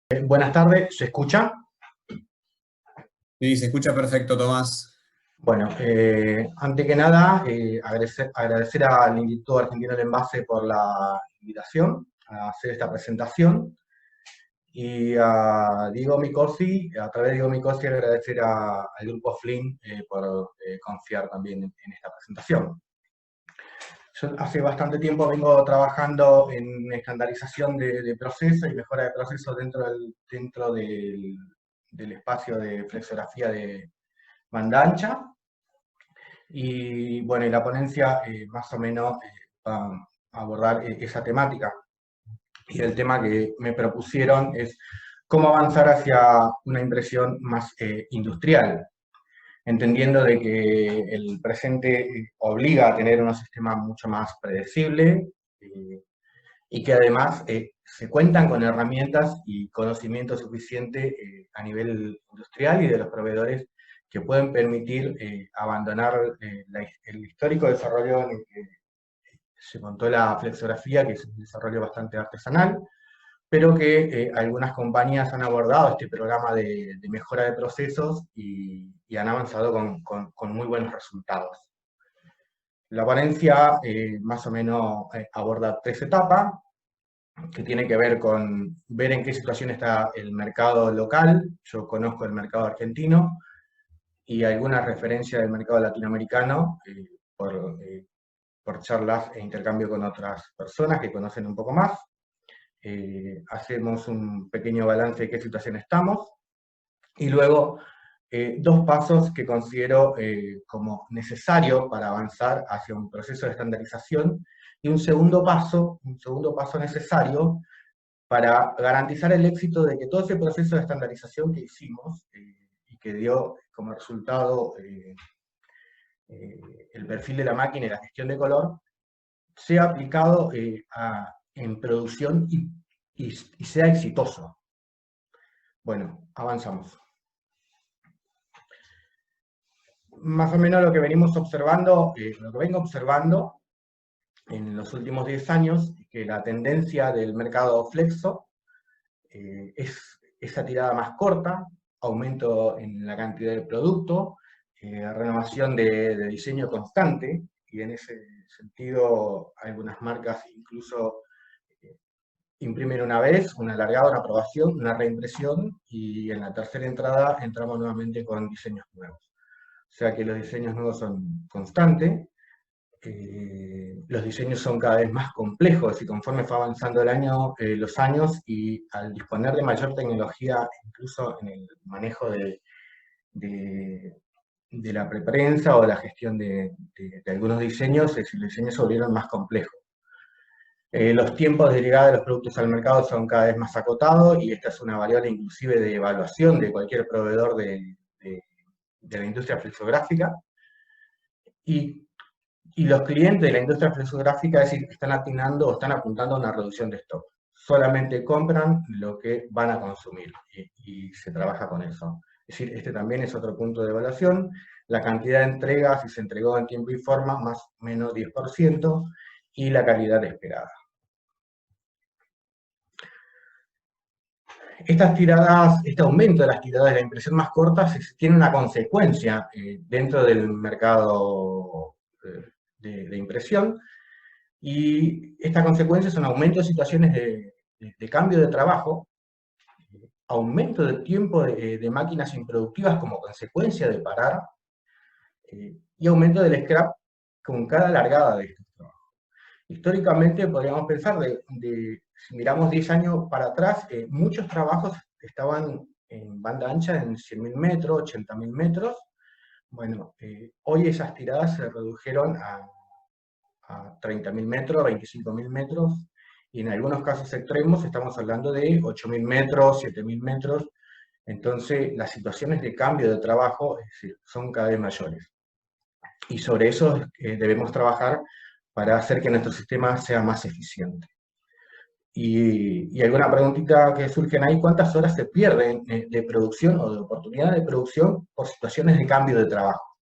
Buenas tardes, ¿se escucha? Sí, se escucha perfecto, Tomás. Bueno, antes que nada, agradecer al Instituto Argentino del Envase por la invitación a hacer esta presentación y a Diego Micosi, a través de Diego Micosi, agradecer al Grupo Flynn por confiar también en esta presentación. Yo hace bastante tiempo vengo trabajando en estandarización de procesos y mejora de procesos dentro del espacio de flexografía de banda ancha. Y bueno, y la ponencia más o menos va a abordar esa temática. Y el tema que me propusieron es cómo avanzar hacia una impresión más industrial, entendiendo de que el presente obliga a tener un sistema mucho más predecible y que además se cuentan con herramientas y conocimiento suficiente a nivel industrial y de los proveedores que pueden permitir abandonar el histórico desarrollo en el que se montó la flexografía, que es un desarrollo bastante artesanal, pero que algunas compañías han abordado este programa de mejora de procesos y han avanzado con muy buenos resultados. La ponencia más o menos aborda 3 etapas, que tiene que ver con ver en qué situación está el mercado local. Yo conozco el mercado argentino y alguna referencia del mercado latinoamericano por charlas e intercambio con otras personas que conocen un poco más. Hacemos un pequeño balance de qué situación estamos y luego 2 pasos que considero como necesario para avanzar hacia un proceso de estandarización y un segundo paso necesario para garantizar el éxito de que todo ese proceso de estandarización que hicimos y que dio como resultado el perfil de la máquina y la gestión de color, sea aplicado en producción y sea exitoso. Bueno, avanzamos. Más o menos lo que venimos observando, lo que vengo observando en los últimos 10 años, es que la tendencia del mercado flexo es esa tirada más corta, aumento en la cantidad de producto, renovación de diseño constante, y en ese sentido algunas marcas incluso imprimen una vez, una alargada, una aprobación, una reimpresión, y en la tercera entrada entramos nuevamente con diseños nuevos. O sea que los diseños nuevos son constantes, los diseños son cada vez más complejos y conforme fue avanzando los años y al disponer de mayor tecnología, incluso en el manejo de la preprensa o la gestión de algunos diseños, los diseños se volvieron más complejos. Los tiempos de llegada de los productos al mercado son cada vez más acotados y esta es una variable inclusive de evaluación de cualquier proveedor de la industria flexográfica. Y los clientes de la industria flexográfica, es decir, están atinando o están apuntando a una reducción de stock. Solamente compran lo que van a consumir y se trabaja con eso. Es decir, este también es otro punto de evaluación. La cantidad de entregas, si se entregó en tiempo y forma, más o menos 10%, y la calidad esperada. Este aumento de las tiradas de la impresión más corta tiene una consecuencia dentro del mercado de impresión, y esta consecuencia es un aumento de situaciones de cambio de trabajo, aumento del tiempo de máquinas improductivas como consecuencia de parar, y aumento del scrap con cada largada de estos trabajos. Históricamente podríamos pensar, si miramos 10 años para atrás, muchos trabajos estaban en banda ancha en 100.000 metros, 80.000 metros. Bueno, hoy esas tiradas se redujeron a 30.000 metros, 25.000 metros, y en algunos casos extremos estamos hablando de 8.000 metros, 7.000 metros. Entonces las situaciones de cambio de trabajo, es decir, son cada vez mayores. Y sobre eso debemos trabajar para hacer que nuestro sistema sea más eficiente. Y alguna preguntita que surgen ahí: ¿cuántas horas se pierden de producción o de oportunidad de producción por situaciones de cambio de trabajo?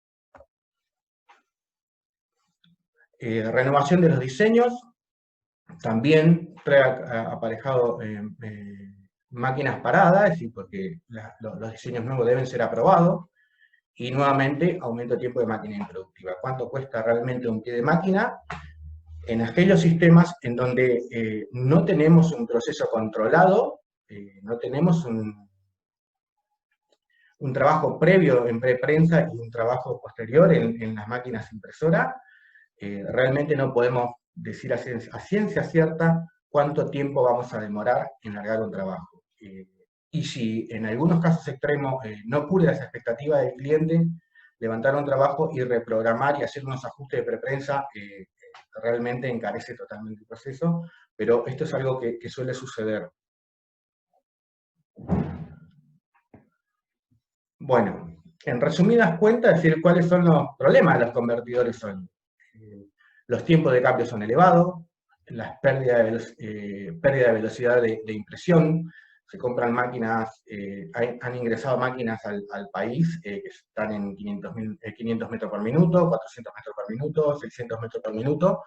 Renovación de los diseños, también trae aparejado máquinas paradas, es decir, porque los diseños nuevos deben ser aprobados, y nuevamente aumento de tiempo de máquina improductiva. ¿Cuánto cuesta realmente un pie de máquina? En aquellos sistemas en donde no tenemos un proceso controlado, no tenemos un trabajo previo en preprensa y un trabajo posterior en las máquinas impresoras, realmente no podemos decir a ciencia cierta cuánto tiempo vamos a demorar en largar un trabajo. Y si en algunos casos extremos no cubre esa expectativa del cliente, levantar un trabajo y reprogramar y hacer unos ajustes de preprensa realmente encarece totalmente el proceso, pero esto es algo que suele suceder. Bueno, en resumidas cuentas, decir cuáles son los problemas de los convertidores hoy. Los tiempos de cambio son elevados, las pérdidas pérdida de velocidad de impresión, se compran máquinas, han ingresado máquinas al país que están en 500 metros por minuto, 400 metros por minuto, 600 metros por minuto,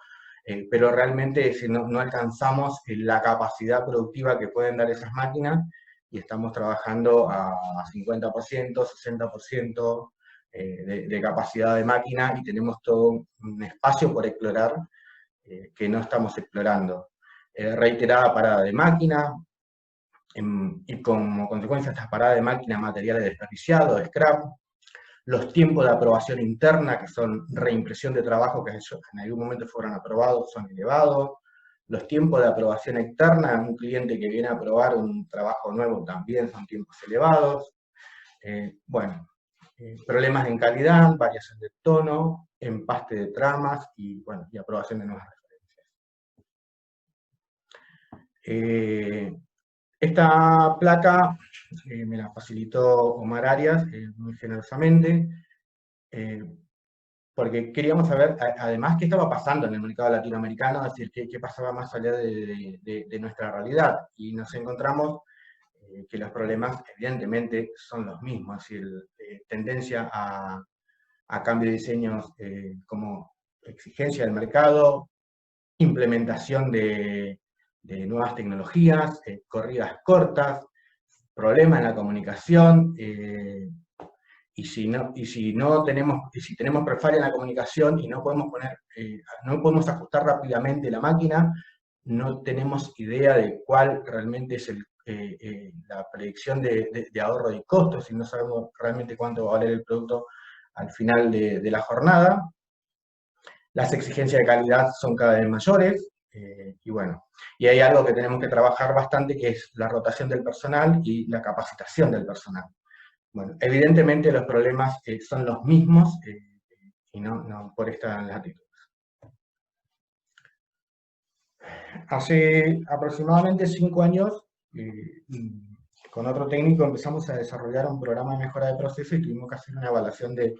pero realmente no alcanzamos la capacidad productiva que pueden dar esas máquinas, y estamos trabajando a 50%, 60% de capacidad de máquina, y tenemos todo un espacio por explorar que no estamos explorando. Reiterada parada de máquina, y como consecuencia de estas paradas de máquina, materiales desperdiciados, scrap, los tiempos de aprobación interna, que son reimpresión de trabajo que en algún momento fueron aprobados, son elevados. Los tiempos de aprobación externa, un cliente que viene a aprobar un trabajo nuevo también son tiempos elevados. Bueno, problemas en calidad, variación de tono, empaste de tramas y, bueno, y aprobación de nuevas referencias. Esta placa me la facilitó Omar Arias muy generosamente, porque queríamos saber, además, qué estaba pasando en el mercado latinoamericano, es decir, qué pasaba más allá de nuestra realidad. Y nos encontramos que los problemas, evidentemente, son los mismos, es decir, tendencia a cambio de diseños como exigencia del mercado, implementación de nuevas tecnologías, corridas cortas, problemas en la comunicación, y si tenemos fallo en la comunicación y no podemos ajustar rápidamente la máquina, no tenemos idea de cuál realmente es la predicción de ahorro de costos, y no sabemos realmente cuánto va a valer el producto al final de la jornada. Las exigencias de calidad son cada vez mayores, y bueno, y hay algo que tenemos que trabajar bastante, que es la rotación del personal y la capacitación del personal. Bueno, evidentemente los problemas son los mismos, y no por esta latitud. Hace aproximadamente 5 años, con otro técnico empezamos a desarrollar un programa de mejora de proceso, y tuvimos que hacer una evaluación de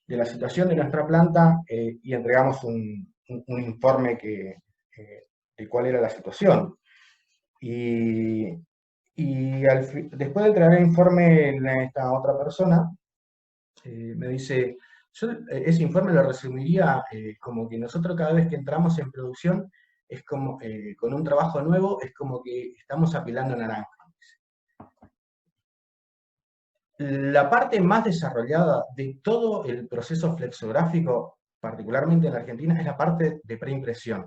la situación de nuestra planta, y entregamos un informe de cuál era la situación. Y después de entregar el informe, esta otra persona me dice, yo ese informe lo resumiría como que nosotros cada vez que entramos en producción, es como, con un trabajo nuevo, es como que estamos apilando naranjas. La parte más desarrollada de todo el proceso flexográfico, particularmente en la Argentina, es la parte de preimpresión.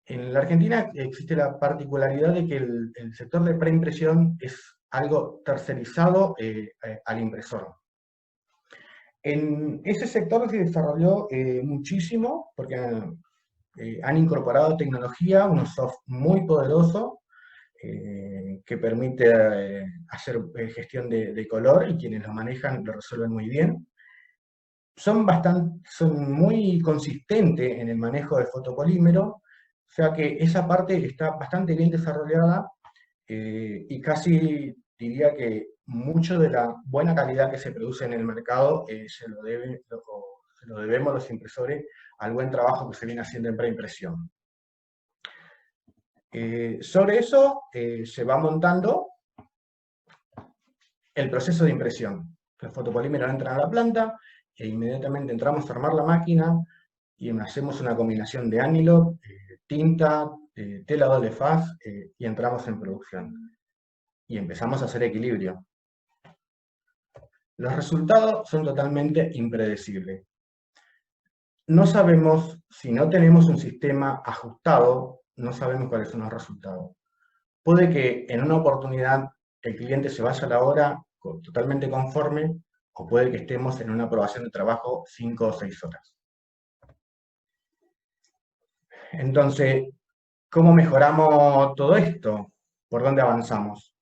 En la Argentina existe la particularidad de que el sector de preimpresión es algo tercerizado al impresor. En ese sector se desarrolló muchísimo, porque han incorporado tecnología, un software muy poderoso, que permite hacer gestión de color, y quienes lo manejan lo resuelven muy bien. Son muy consistentes en el manejo del fotopolímero, o sea que esa parte está bastante bien desarrollada, y casi diría que mucho de la buena calidad que se produce en el mercado se lo debemos los impresores al buen trabajo que se viene haciendo en preimpresión. Sobre eso se va montando el proceso de impresión. El fotopolímero entra a la planta e inmediatamente entramos a armar la máquina y hacemos una combinación de ánilo, tinta, tela doble faz, y entramos en producción. y empezamos a hacer equilibrio. Los resultados son totalmente impredecibles. No sabemos, si no tenemos un sistema ajustado, no sabemos cuáles son los resultados. Puede que en una oportunidad el cliente se vaya a la hora totalmente conforme, o puede que estemos en una aprobación de trabajo 5 o 6 horas. Entonces, ¿cómo mejoramos todo esto? ¿Por dónde avanzamos?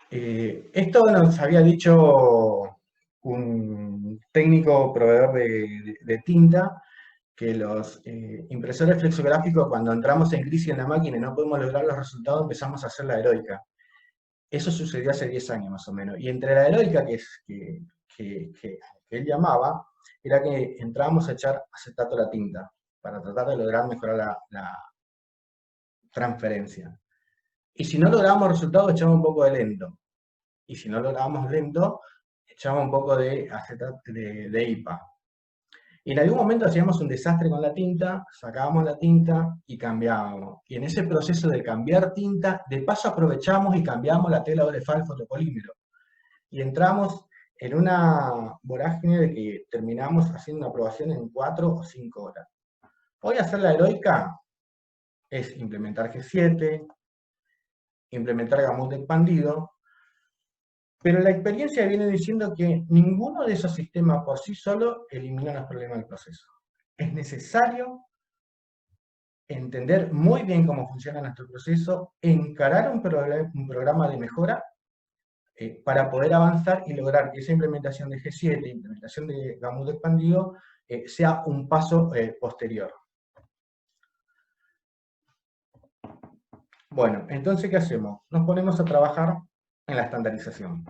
Esto nos había dicho un técnico proveedor de tinta, que los impresores flexográficos, cuando entramos en crisis en la máquina y no podemos lograr los resultados, empezamos a hacer la heroica. Eso sucedió hace 10 años más o menos. Y entre la heroica que él llamaba, era que entrábamos a echar acetato a la tinta, para tratar de lograr mejorar la transferencia. Y si no lográbamos resultados, echábamos un poco de lento. Y si no lográbamos lento, echábamos un poco de acetato de IPA. Y en algún momento hacíamos un desastre con la tinta, sacábamos la tinta y cambiábamos. Y en ese proceso de cambiar tinta, de paso aprovechamos y cambiamos la tela Orefal fotopolímero. Y entramos en una vorágine de que terminamos haciendo una aprobación en 4 o 5 horas. Hoy hacer la heroica es implementar G7, implementar gamut expandido, pero la experiencia viene diciendo que ninguno de esos sistemas por sí solo elimina los problemas del proceso. Es necesario entender muy bien cómo funciona nuestro proceso, encarar un programa de mejora para poder avanzar y lograr que esa implementación de G7, implementación de gamut expandido, sea un paso posterior. Bueno, entonces, ¿qué hacemos? Nos ponemos a trabajar en la estandarización.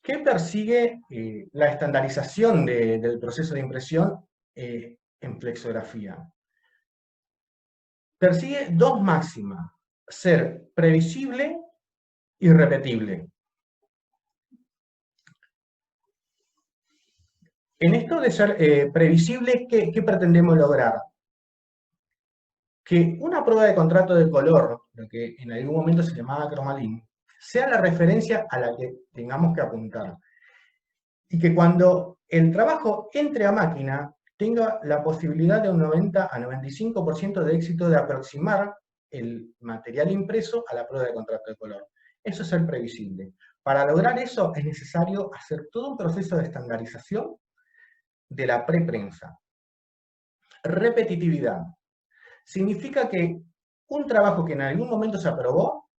¿Qué persigue la estandarización del proceso de impresión en flexografía? Persigue dos máximas: ser previsible y repetible. En esto de ser previsible, ¿qué pretendemos lograr? Que una prueba de contrato de color, lo que en algún momento se llamaba cromalín, sea la referencia a la que tengamos que apuntar. Y que cuando el trabajo entre a máquina, tenga la posibilidad de un 90 a 95% de éxito de aproximar el material impreso a la prueba de contrato de color. Eso es ser previsible. Para lograr eso es necesario hacer todo un proceso de estandarización de la preprensa. Repetitividad. Significa que un trabajo que en algún momento se aprobó,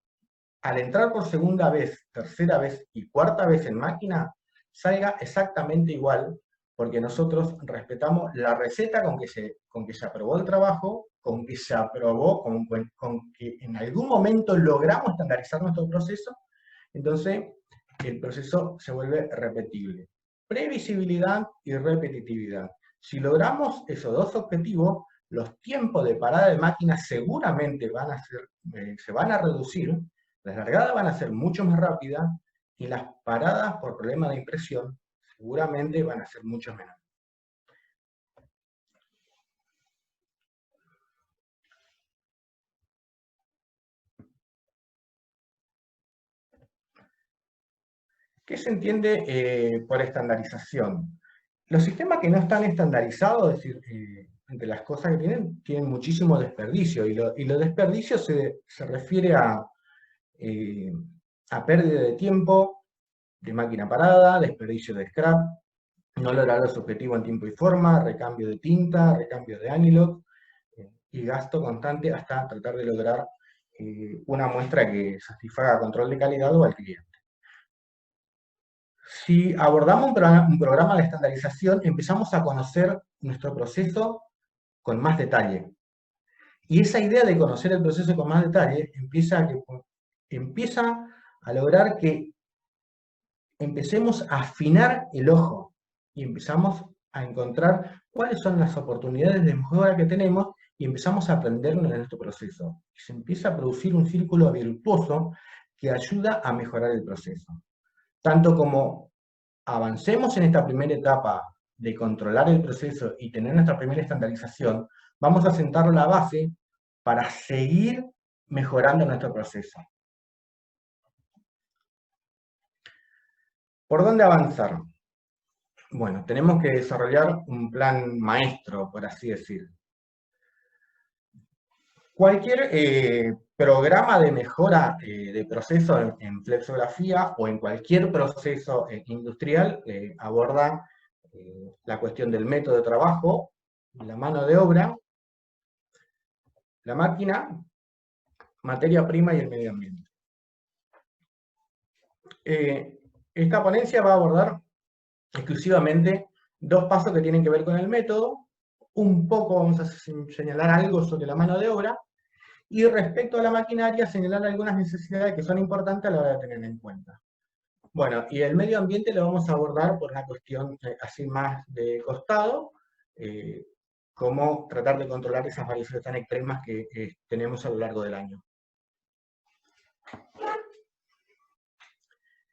al entrar por segunda vez, tercera vez y cuarta vez en máquina, salga exactamente igual, porque nosotros respetamos la receta con que se aprobó el trabajo, con que se aprobó, con que en algún momento logramos estandarizar nuestro proceso. Entonces el proceso se vuelve repetible. Previsibilidad y repetitividad. Si logramos esos dos objetivos, los tiempos de parada de máquina seguramente se van a reducir, las largadas van a ser mucho más rápidas y las paradas por problemas de impresión seguramente van a ser mucho menos. ¿Qué se entiende por estandarización? Los sistemas que no están estandarizados, es decir, entre las cosas que tienen muchísimo desperdicio, y lo desperdicio se refiere a pérdida de tiempo, de máquina parada, desperdicio de scrap, no lograr los objetivos en tiempo y forma, recambio de tinta, recambio de Anilog, y gasto constante hasta tratar de lograr una muestra que satisfaga control de calidad o al cliente. Si abordamos un programa de estandarización, empezamos a conocer nuestro proceso con más detalle. Y esa idea de conocer el proceso con más detalle empieza a lograr que empecemos a afinar el ojo y empezamos a encontrar cuáles son las oportunidades de mejora que tenemos y empezamos a aprenderlo en nuestro proceso. Y se empieza a producir un círculo virtuoso que ayuda a mejorar el proceso. Tanto como avancemos en esta primera etapa de controlar el proceso y tener nuestra primera estandarización, vamos a sentar la base para seguir mejorando nuestro proceso. ¿Por dónde avanzar? Bueno, tenemos que desarrollar un plan maestro, por así decir. Cualquier programa de mejora de proceso en flexografía o en cualquier proceso industrial aborda la cuestión del método de trabajo, la mano de obra, la máquina, materia prima y el medio ambiente. Esta ponencia va a abordar exclusivamente dos pasos que tienen que ver con el método, un poco vamos a señalar algo sobre la mano de obra, y respecto a la maquinaria señalar algunas necesidades que son importantes a la hora de tener en cuenta. Bueno, y el medio ambiente lo vamos a abordar por una cuestión así más de costado, cómo tratar de controlar esas variaciones tan extremas que tenemos a lo largo del año.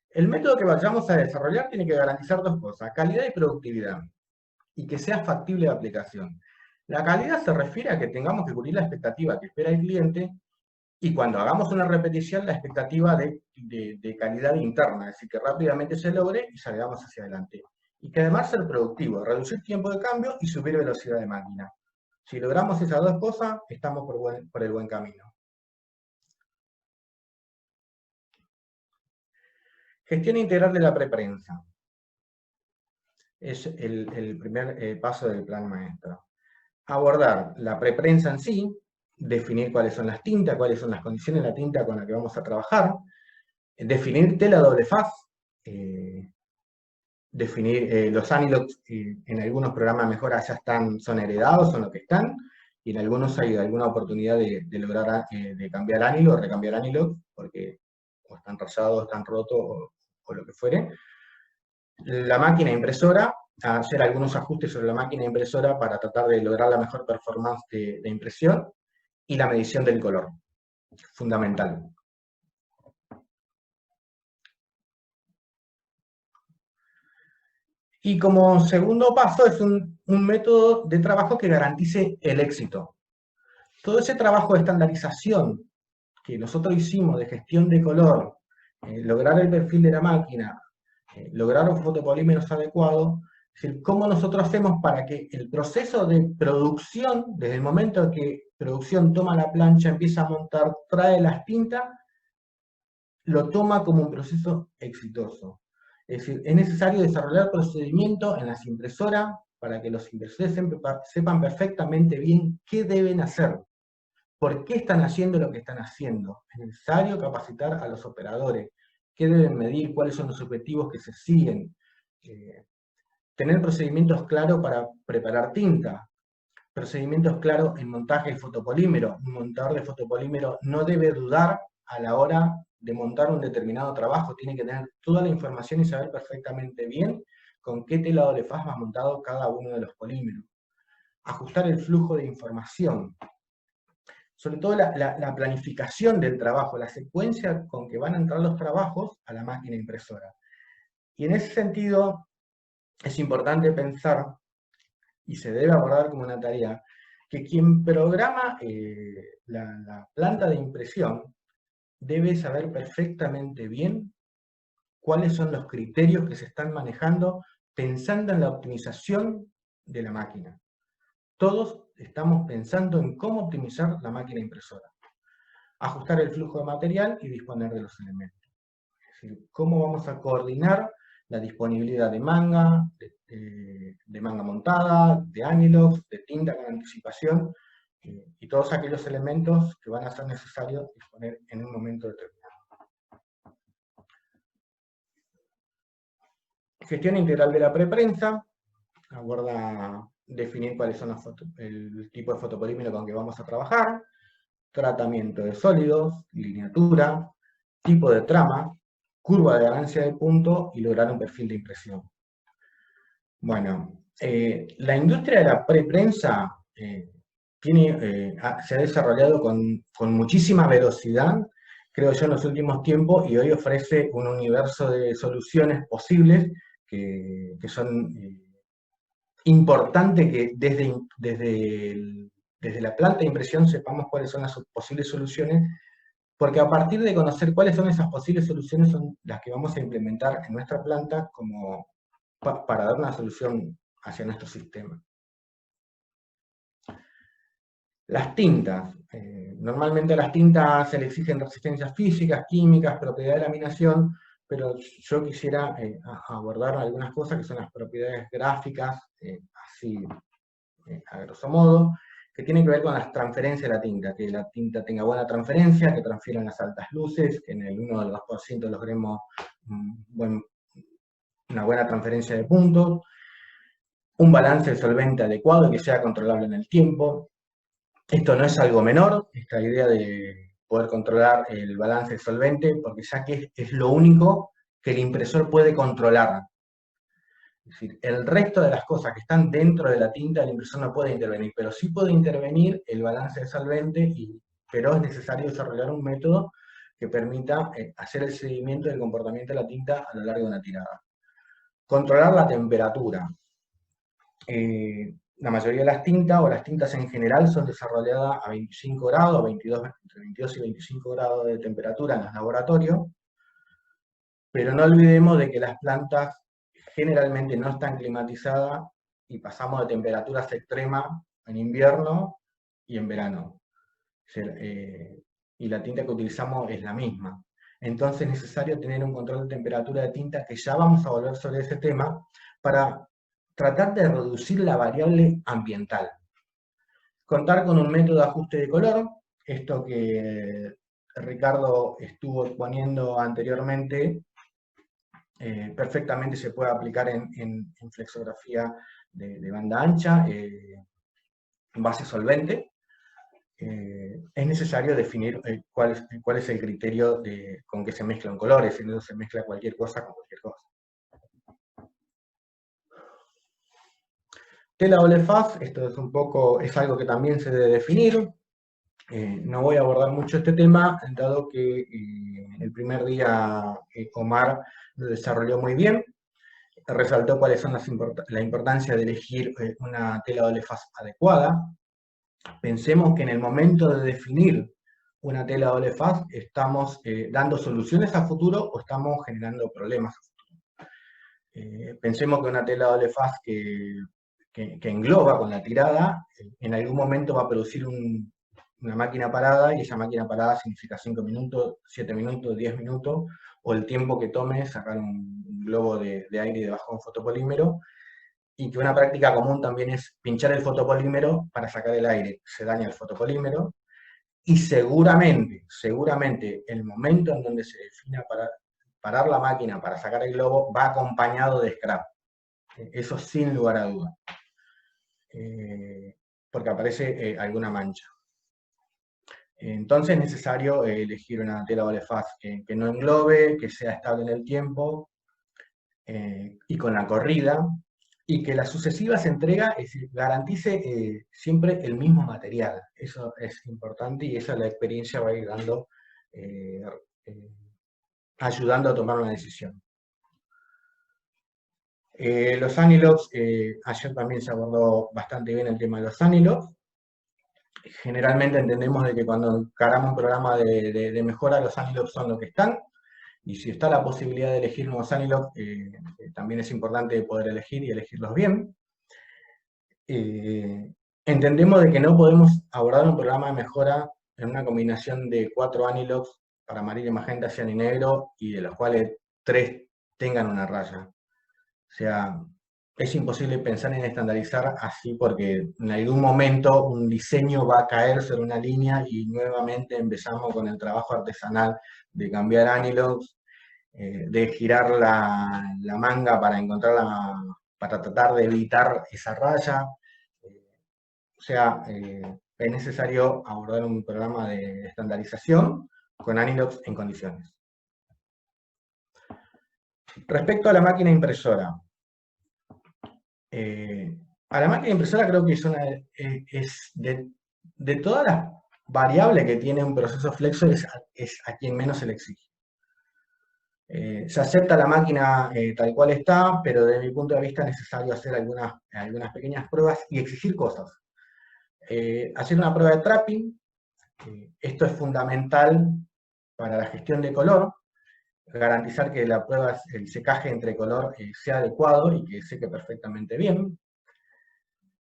El método que vayamos a desarrollar tiene que garantizar dos cosas, calidad y productividad, y que sea factible de aplicación. La calidad se refiere a que tengamos que cubrir la expectativa que espera el cliente, y cuando hagamos una repetición, la expectativa de calidad interna, es decir, que rápidamente se logre y salgamos hacia adelante. Y que además ser productivo, reducir tiempo de cambio y subir velocidad de máquina. Si logramos esas dos cosas, estamos por el buen camino. Gestión integral de la preprensa. Es el primer paso del plan maestro. Abordar la preprensa en sí, definir cuáles son las tintas, cuáles son las condiciones de la tinta con la que vamos a trabajar, definir tela doble faz, definir los anilox, en algunos programas de mejora ya son heredados, son lo que están, y en algunos hay alguna oportunidad de lograr de cambiar ánilo o recambiar anilox, porque o están rayados, están rotos, o lo que fuere. La máquina impresora, hacer algunos ajustes sobre la máquina impresora para tratar de lograr la mejor performance de impresión, y la medición del color, fundamental. Y como segundo paso es un método de trabajo que garantice el éxito. Todo ese trabajo de estandarización que nosotros hicimos de gestión de color, lograr el perfil de la máquina, lograr un fotopolímeros adecuado, es decir, cómo nosotros hacemos para que el proceso de producción, desde el momento que producción toma la plancha, empieza a montar, trae las tintas, lo toma como un proceso exitoso. Es decir, es necesario desarrollar procedimientos en las impresoras para que los impresores sepan perfectamente bien qué deben hacer, por qué están haciendo lo que están haciendo. Es necesario capacitar a los operadores, qué deben medir, cuáles son los objetivos que se siguen, tener procedimientos claros para preparar tinta, procedimientos claros en montaje de fotopolímero. Un montador de fotopolímero no debe dudar a la hora de montar un determinado trabajo, tiene que tener toda la información y saber perfectamente bien con qué tela doble faz va montado cada uno de los polímeros. Ajustar el flujo de información. Sobre todo la planificación del trabajo, la secuencia con que van a entrar los trabajos a la máquina impresora. Y en ese sentido es importante pensar, y se debe abordar como una tarea, que quien programa la planta de impresión debe saber perfectamente bien cuáles son los criterios que se están manejando pensando en la optimización de la máquina. Todos estamos pensando en cómo optimizar la máquina impresora. Ajustar el flujo de material y disponer de los elementos. Es decir, cómo vamos a coordinar la disponibilidad de manga, de manga montada, de anilox, de tinta con anticipación, y todos aquellos elementos que van a ser necesarios disponer en un momento determinado. Gestión integral de la preprensa, aborda definir cuáles son el tipo de fotopolímero con que vamos a trabajar, tratamiento de sólidos, lineatura, tipo de trama, curva de ganancia de punto y lograr un perfil de impresión. Bueno, la industria de la preprensa se ha desarrollado con muchísima velocidad, creo yo, en los últimos tiempos, y hoy ofrece un universo de soluciones posibles que son importantes, que desde desde la planta de impresión sepamos cuáles son las posibles soluciones, porque a partir de conocer cuáles son esas posibles soluciones son las que vamos a implementar en nuestra planta como para dar una solución hacia nuestro sistema. Las tintas. Normalmente a las tintas se le exigen resistencias físicas, químicas, propiedad de laminación, pero yo quisiera abordar algunas cosas que son las propiedades gráficas, así a grosso modo, que tienen que ver con las transferencias de la tinta, que la tinta tenga buena transferencia, que transfiera en las altas luces, que en el 1 o el 2% logremos una buena transferencia de puntos, un balance de solvente adecuado y que sea controlable en el tiempo. Esto no es algo menor, esta idea de poder controlar el balance de solvente, porque ya que es lo único que el impresor puede controlar. Es decir, el resto de las cosas que están dentro de la tinta, el impresor no puede intervenir, pero sí puede intervenir el balance de solvente, pero es necesario desarrollar un método que permita hacer el seguimiento del comportamiento de la tinta a lo largo de una tirada. Controlar la temperatura. La mayoría de las tintas, o las tintas en general, son desarrolladas a 25 grados, entre 22 y 25 grados de temperatura en los laboratorios, pero no olvidemos de que las plantas generalmente no están climatizadas y pasamos de temperaturas extremas en invierno y en verano. Y la tinta que utilizamos es la misma. Entonces es necesario tener un control de temperatura de tinta, que ya vamos a volver sobre ese tema, para tratar de reducir la variable ambiental. Contar con un método de ajuste de color, esto que Ricardo estuvo exponiendo anteriormente, perfectamente se puede aplicar en flexografía de banda ancha, en base solvente. Es necesario definir cuál es el criterio con que se mezclan colores, si no se mezcla cualquier cosa con cualquier cosa. Tela doble faz, esto es algo que también se debe definir. No voy a abordar mucho este tema, dado que el primer día Omar lo desarrolló muy bien, resaltó cuáles son la importancia de elegir una tela doble faz adecuada. Pensemos que en el momento de definir una tela doble faz, ¿estamos dando soluciones a futuro o estamos generando problemas a futuro? Pensemos que una tela doble faz que engloba con la tirada, en algún momento va a producir una máquina parada, y esa máquina parada significa 5 minutos, 7 minutos, 10 minutos, o el tiempo que tome sacar un globo de aire debajo de un fotopolímero, y que una práctica común también es pinchar el fotopolímero para sacar el aire. Se daña el fotopolímero, y seguramente el momento en donde se defina parar la máquina para sacar el globo va acompañado de scrap. Eso sin lugar a duda. Porque aparece alguna mancha. Entonces es necesario elegir una tela doble faz que no englobe, que sea estable en el tiempo, y con la corrida, y que las sucesivas entregas garantice siempre el mismo material. Eso es importante, y esa la experiencia va a ir dando, ayudando a tomar una decisión. Los anilox, ayer también se abordó bastante bien el tema de los anilox. Generalmente entendemos de que cuando encaramos un programa de mejora, los anilox son lo que están, y si está la posibilidad de elegir nuevos anilox, también es importante poder elegir y elegirlos bien. Entendemos de que no podemos abordar un programa de mejora en una combinación de 4 anilox para amarillo, magenta, cian y negro, y de los cuales 3 tengan una raya. O sea, es imposible pensar en estandarizar así, porque en algún momento un diseño va a caer sobre una línea y nuevamente empezamos con el trabajo artesanal de cambiar anilox, de girar la manga para tratar de evitar esa raya. O sea, es necesario abordar un programa de estandarización con anilox en condiciones. Respecto a la máquina impresora, a la máquina impresora creo que es de todas las variables que tiene un proceso flexo, es a quien menos se le exige. Se acepta la máquina tal cual está, pero desde mi punto de vista es necesario hacer algunas pequeñas pruebas y exigir cosas. Hacer una prueba de trapping. Esto es fundamental para la gestión de color, garantizar que la prueba, el secaje entre color sea adecuado y que seque perfectamente bien,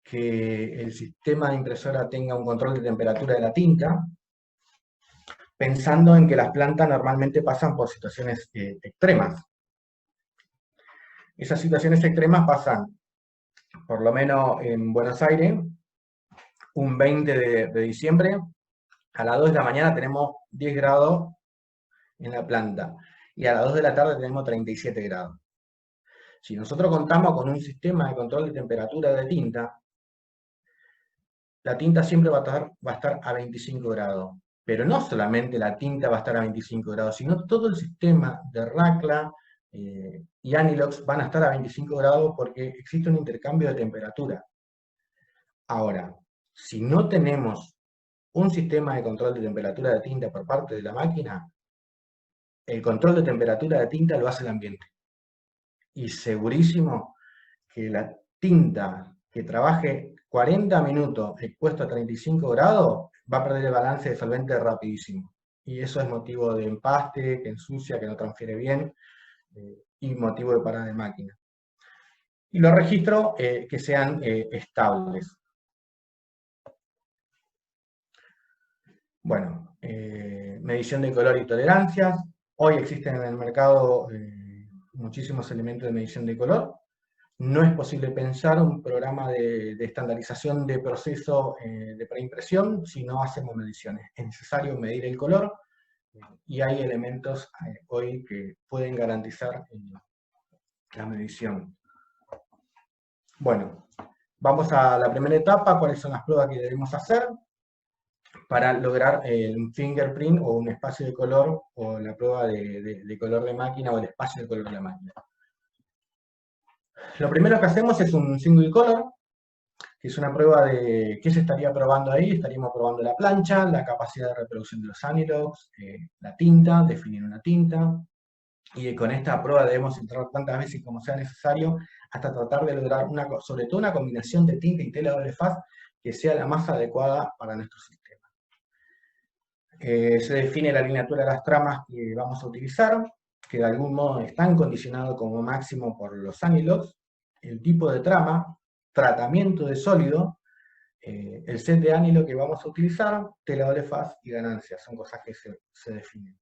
que el sistema de impresora tenga un control de temperatura de la tinta, pensando en que las plantas normalmente pasan por situaciones extremas. Esas situaciones extremas pasan, por lo menos en Buenos Aires, un 20 de diciembre, a las 2 de la mañana tenemos 10 grados en la planta, y a las 2 de la tarde tenemos 37 grados. Si nosotros contamos con un sistema de control de temperatura de tinta, la tinta siempre va a estar a 25 grados. Pero no solamente la tinta va a estar a 25 grados, sino todo el sistema de Racla y Anilox van a estar a 25 grados porque existe un intercambio de temperatura. Ahora, si no tenemos un sistema de control de temperatura de tinta por parte de la máquina, el control de temperatura de tinta lo hace el ambiente. Y segurísimo que la tinta que trabaje 40 minutos expuesto a 35 grados va a perder el balance de solvente rapidísimo. Y eso es motivo de empaste, que ensucia, que no transfiere bien, y motivo de parada de máquina. Y los registros que sean estables. Bueno, medición de color y tolerancias. Hoy existen en el mercado muchísimos elementos de medición de color. No es posible pensar un programa de estandarización de proceso de preimpresión si no hacemos mediciones. Es necesario medir el color y hay elementos hoy que pueden garantizar la medición. Bueno, vamos a la primera etapa, cuáles son las pruebas que debemos hacer para lograr un fingerprint o un espacio de color o la prueba de color de máquina o el espacio de color de la máquina. Lo primero que hacemos es un single color, que es una prueba de qué se estaría probando ahí. Estaríamos probando la plancha, la capacidad de reproducción de los anilox, la tinta, definir una tinta, y con esta prueba debemos entrar tantas veces como sea necesario hasta tratar de lograr sobre todo una combinación de tinta y tela doble faz que sea la más adecuada para nuestro sistema. Se define la alineatura de las tramas que vamos a utilizar, que de algún modo están condicionados como máximo por los anilox, el tipo de trama, tratamiento de sólido, el set de anilo que vamos a utilizar, tela doble faz y ganancias, son cosas que se definen.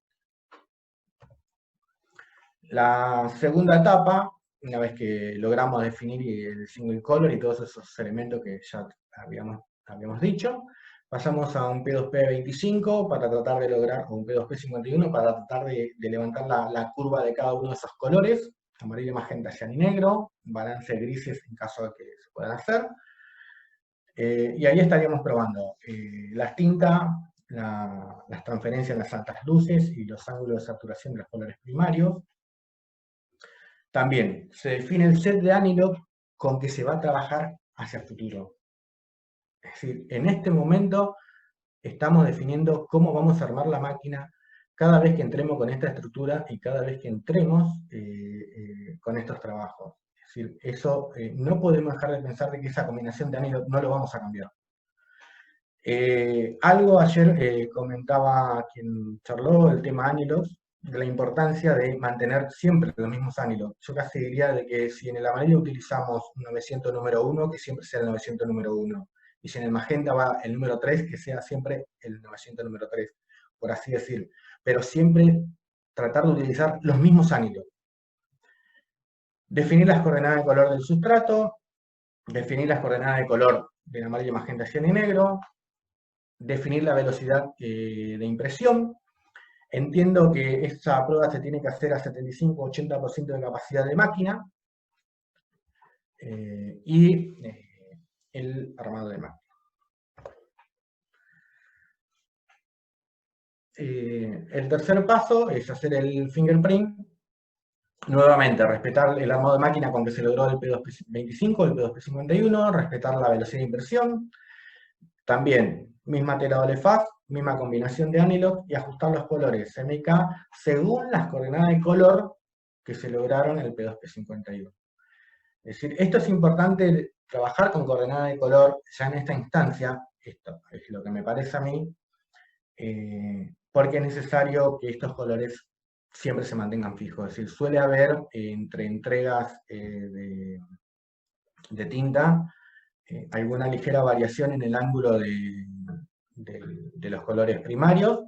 La segunda etapa, una vez que logramos definir el single color y todos esos elementos que ya habíamos dicho, pasamos a un P2P25 para tratar de lograr, o un P2P51 para tratar de levantar la curva de cada uno de esos colores, amarillo, magenta, cian y negro, balance de grises en caso de que se puedan hacer. Y ahí estaríamos probando las tintas, las transferencias en las altas luces y los ángulos de saturación de los colores primarios. También se define el set de anilox con que se va a trabajar hacia el futuro. Es decir, en este momento estamos definiendo cómo vamos a armar la máquina cada vez que entremos con esta estructura y cada vez que entremos con estos trabajos. Es decir, eso no podemos dejar de pensar de que esa combinación de anilox no lo vamos a cambiar. Algo ayer comentaba quien charló el tema anilox, de la importancia de mantener siempre los mismos anilox. Yo casi diría de que si en el amarillo utilizamos 900 número 1, que siempre sea el 900 número 1. Y si en el magenta va el número 3, que sea siempre el 900 número 3, por así decir. Pero siempre tratar de utilizar los mismos anilox. Definir las coordenadas de color del sustrato, definir las coordenadas de color del amarillo, magenta, cian y negro, definir la velocidad de impresión. Entiendo que esta prueba se tiene que hacer a 75-80% de capacidad de máquina y el armado de máquina. El tercer paso es hacer el fingerprint. Nuevamente, respetar el armado de máquina con que se logró el P2P25, el P2P51, respetar la velocidad de impresión. También, misma tela doble faz, misma combinación de anilox y ajustar los colores MK según las coordenadas de color que se lograron en el P2P51. Es decir, esto es importante, trabajar con coordenadas de color ya en esta instancia, esto es lo que me parece a mí, porque es necesario que estos colores siempre se mantengan fijos. Es decir, suele haber entre entregas de tinta alguna ligera variación en el ángulo de los colores primarios,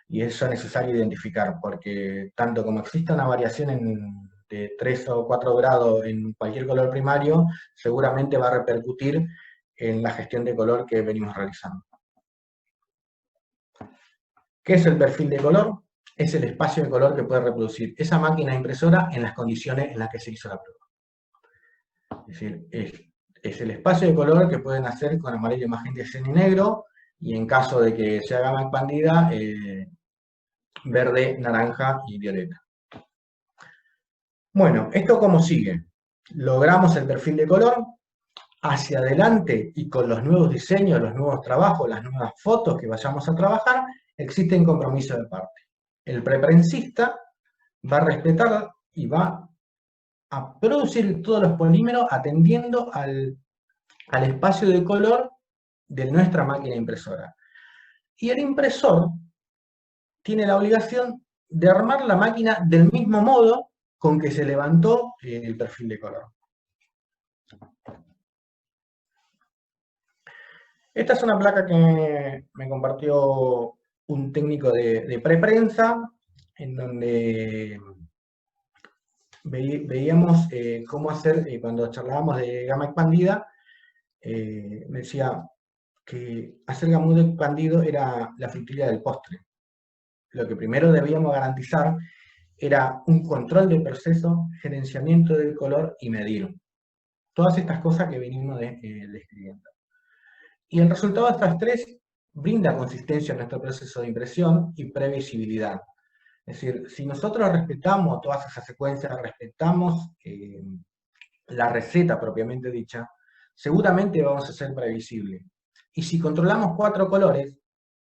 y eso es necesario identificar, porque tanto como existe una variación de 3 o 4 grados en cualquier color primario, seguramente va a repercutir en la gestión de color que venimos realizando. ¿Qué es el perfil de color? Es el espacio de color que puede reproducir esa máquina impresora en las condiciones en las que se hizo la prueba. Es decir, es el espacio de color que pueden hacer con amarillo, magenta, y negro, y en caso de que sea gama expandida, verde, naranja y violeta. Bueno, ¿esto cómo sigue? Logramos el perfil de color. Hacia adelante y con los nuevos diseños, los nuevos trabajos, las nuevas fotos que vayamos a trabajar, existen compromisos de parte. El preprensista va a respetar y va a producir todos los polímeros atendiendo al espacio de color de nuestra máquina impresora. Y el impresor tiene la obligación de armar la máquina del mismo modo con que se levantó el perfil de color. Esta es una placa que me compartió un técnico de preprensa, en donde veíamos cómo hacer, cuando charlábamos de gama expandida, me decía que hacer gama expandido era la frutilla del postre. Lo que primero debíamos garantizar era un control del proceso, gerenciamiento del color y medir. Todas estas cosas que venimos describiendo. Y el resultado de estas tres brinda consistencia a nuestro proceso de impresión y previsibilidad. Es decir, si nosotros respetamos todas esas secuencias, respetamos la receta propiamente dicha, seguramente vamos a ser previsibles. Y si controlamos 4 colores,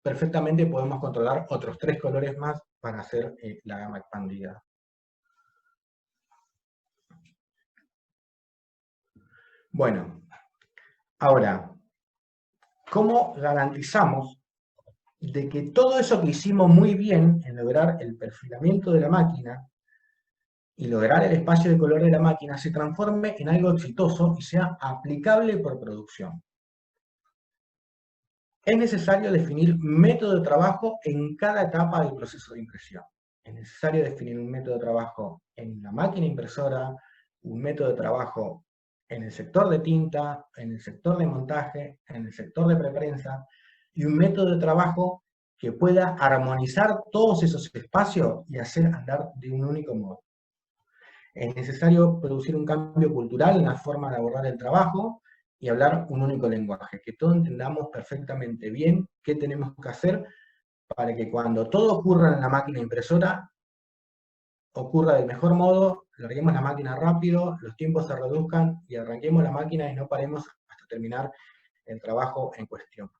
perfectamente podemos controlar otros 3 colores más para hacer la gama expandida. Bueno, ahora, ¿cómo garantizamos de que todo eso que hicimos muy bien en lograr el perfilamiento de la máquina y lograr el espacio de color de la máquina se transforme en algo exitoso y sea aplicable por producción? Es necesario definir método de trabajo en cada etapa del proceso de impresión. Es necesario definir un método de trabajo en la máquina impresora, un método de trabajo en el sector de tinta, en el sector de montaje, en el sector de preprensa, y un método de trabajo que pueda armonizar todos esos espacios y hacer andar de un único modo. Es necesario producir un cambio cultural en la forma de abordar el trabajo y hablar un único lenguaje, que todos entendamos perfectamente bien qué tenemos que hacer para que cuando todo ocurra en la máquina impresora, ocurra del mejor modo, larguemos la máquina rápido, los tiempos se reduzcan y arranquemos la máquina y no paremos hasta terminar el trabajo en cuestión.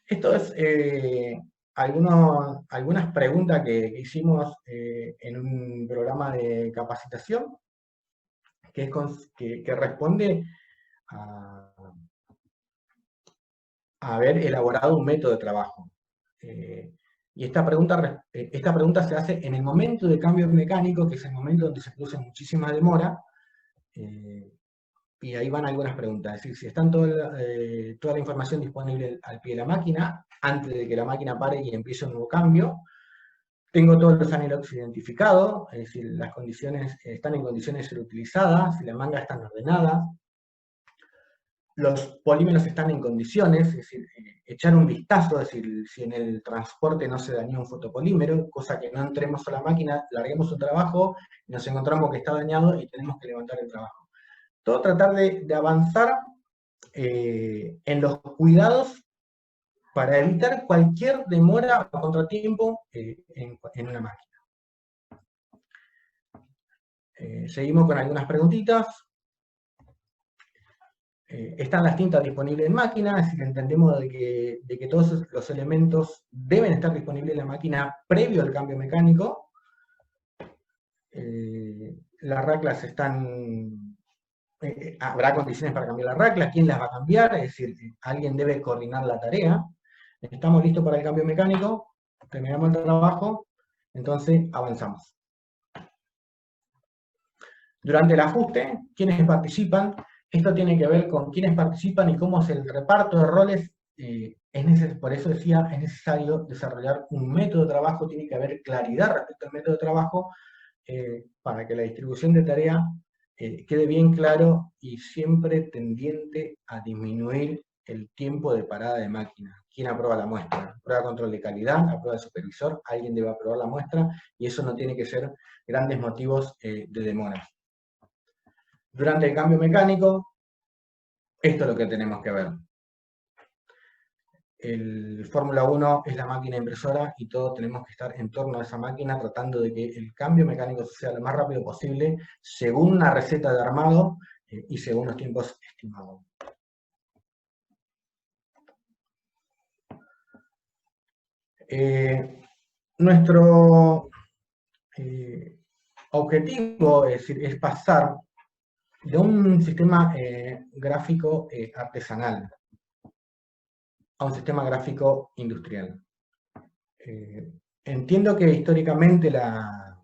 Esto es algunas preguntas que hicimos en un programa de capacitación que responde a haber elaborado un método de trabajo. Y esta pregunta se hace en el momento de cambio mecánico, que es el momento donde se produce muchísima demora, y ahí van algunas preguntas. Es decir, si está toda la información disponible al pie de la máquina, antes de que la máquina pare y empiece un nuevo cambio. Tengo todos los anelox identificados, es decir, las condiciones están en condiciones de ser utilizadas, si las mangas están ordenadas, los polímeros están en condiciones, es decir, echar un vistazo, es decir, si en el transporte no se dañó un fotopolímero, cosa que no entremos a la máquina, larguemos un trabajo, y nos encontramos que está dañado y tenemos que levantar el trabajo. Todo tratar de avanzar en los cuidados para evitar cualquier demora o contratiempo en una máquina. Seguimos con algunas preguntitas. Están las tintas disponibles en máquina, es decir, entendemos de que todos los elementos deben estar disponibles en la máquina previo al cambio mecánico. Las raclas están habrá condiciones para cambiar la racla, ¿quién las va a cambiar? Es decir, alguien debe coordinar la tarea. Estamos listos para el cambio mecánico, terminamos el trabajo, entonces avanzamos. Durante el ajuste, ¿quiénes participan? Esto tiene que ver con quiénes participan y cómo es el reparto de roles. Por eso decía, es necesario desarrollar un método de trabajo, tiene que haber claridad respecto al método de trabajo para que la distribución de tarea quede bien claro y siempre tendiente a disminuir el tiempo de parada de máquina. ¿Quién aprueba la muestra? Prueba de control de calidad, aprueba el supervisor, alguien debe aprobar la muestra y eso no tiene que ser grandes motivos de demora. Durante el cambio mecánico, esto es lo que tenemos que ver. El Fórmula 1 es la máquina impresora y todos tenemos que estar en torno a esa máquina tratando de que el cambio mecánico sea lo más rápido posible según una receta de armado y según los tiempos estimados. Nuestro objetivo es pasar de un sistema gráfico artesanal a un sistema gráfico industrial. Entiendo que históricamente la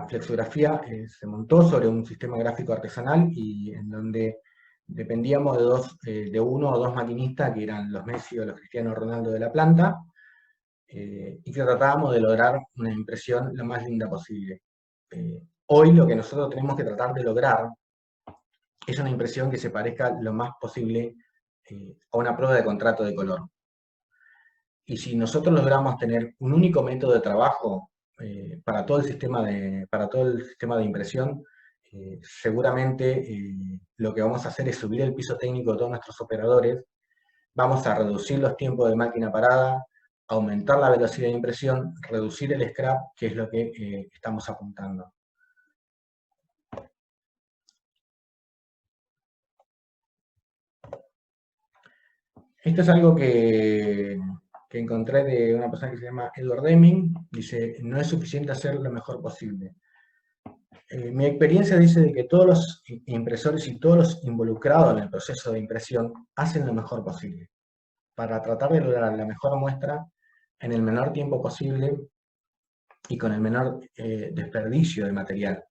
flexografía se montó sobre un sistema gráfico artesanal y en donde dependíamos de uno o dos maquinistas que eran los Messi o los Cristiano Ronaldo de la planta y que tratábamos de lograr una impresión lo más linda posible. Hoy lo que nosotros tenemos que tratar de lograr es una impresión que se parezca lo más posible a una prueba de contrato de color. Y si nosotros logramos tener un único método de trabajo para todo el sistema de impresión, seguramente lo que vamos a hacer es subir el piso técnico de todos nuestros operadores, vamos a reducir los tiempos de máquina parada, aumentar la velocidad de impresión, reducir el scrap, que es lo que estamos apuntando. Esto es algo que encontré de una persona que se llama Edward Deming. Dice, no es suficiente hacer lo mejor posible. Mi experiencia dice de que todos los impresores y todos los involucrados en el proceso de impresión hacen lo mejor posible para tratar de lograr la mejor muestra en el menor tiempo posible y con el menor desperdicio de material.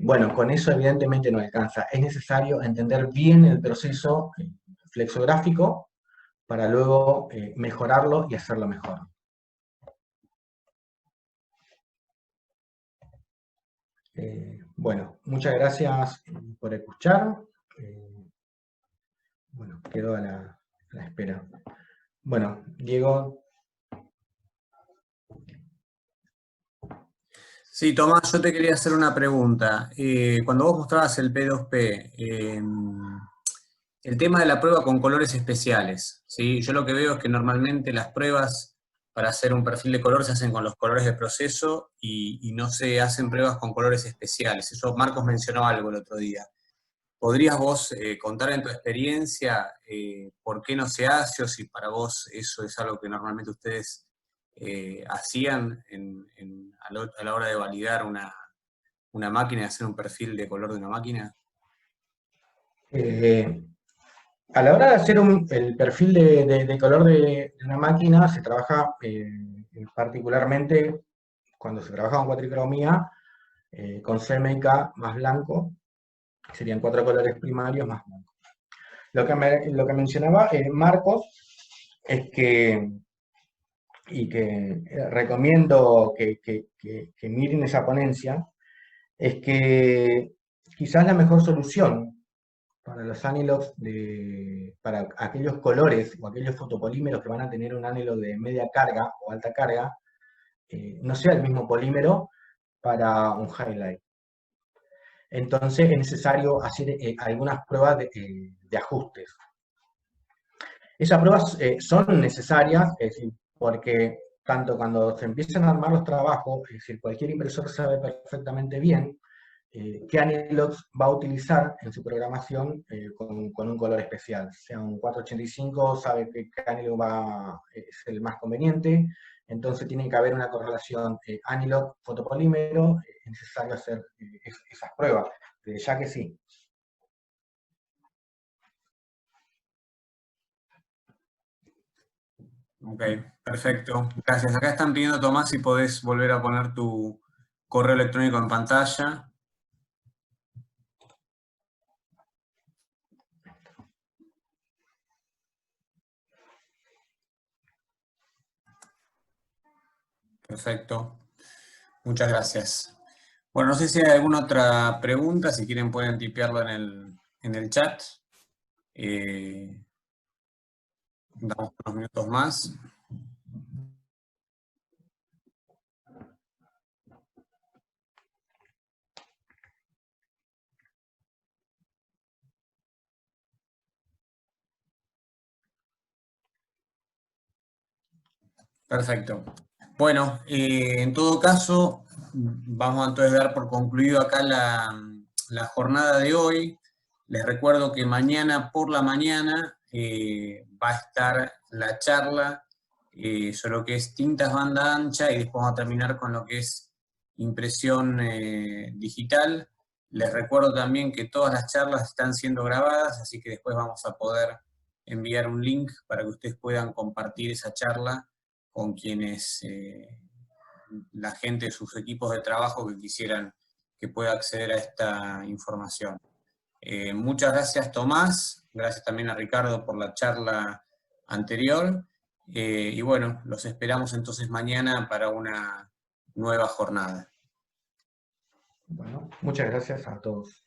Bueno, con eso evidentemente no alcanza. Es necesario entender bien el proceso flexográfico para luego mejorarlo y hacerlo mejor. Bueno, muchas gracias por escuchar. Bueno, quedo a la espera. Bueno, Diego. Sí, Tomás, yo te quería hacer una pregunta. Cuando vos mostrabas el P2P, el tema de la prueba con colores especiales, ¿sí? Yo lo que veo es que normalmente las pruebas para hacer un perfil de color se hacen con los colores de proceso y no se hacen pruebas con colores especiales. Eso Marcos mencionó algo el otro día. ¿Podrías vos contar en tu experiencia por qué no se hace o si para vos eso es algo que normalmente ustedes hacían a la hora de validar una máquina y hacer un perfil de color de una máquina? A la hora de hacer el perfil de color de una máquina, se trabaja particularmente cuando se trabaja con cuatricromía, con CMYK más blanco, serían 4 colores primarios más blanco. Lo que mencionaba Marcos es que, y que recomiendo que miren esa ponencia, es que quizás la mejor solución para los anilos, para aquellos colores o aquellos fotopolímeros que van a tener un anilo de media carga o alta carga, no sea el mismo polímero para un highlight. Entonces es necesario hacer algunas pruebas de ajustes. Esas pruebas son necesarias, es decir, porque tanto cuando se empiezan a armar los trabajos, es decir, cualquier impresor sabe perfectamente bien qué anilox va a utilizar en su programación con un color especial. Sea un 485, sabe qué anilox es el más conveniente, entonces tiene que haber una correlación anilox-fotopolímero, es necesario hacer esas pruebas. ya que sí. Ok, perfecto. Gracias. Acá están pidiendo, Tomás, si podés volver a poner tu correo electrónico en pantalla. Perfecto. Muchas gracias. Bueno, no sé si hay alguna otra pregunta, si quieren pueden tipearlo en el chat. Damos unos minutos más. Perfecto. Bueno, en todo caso, vamos entonces a dar por concluido acá la jornada de hoy. Les recuerdo que mañana por la mañana va a estar la charla sobre lo que es tintas banda ancha y después vamos a terminar con lo que es impresión digital. Les recuerdo también que todas las charlas están siendo grabadas, así que después vamos a poder enviar un link para que ustedes puedan compartir esa charla con quienes, la gente de sus equipos de trabajo que quisieran que pueda acceder a esta información. Muchas gracias, Tomás, gracias también a Ricardo por la charla anterior, y bueno, los esperamos entonces mañana para una nueva jornada. Bueno, muchas gracias a todos.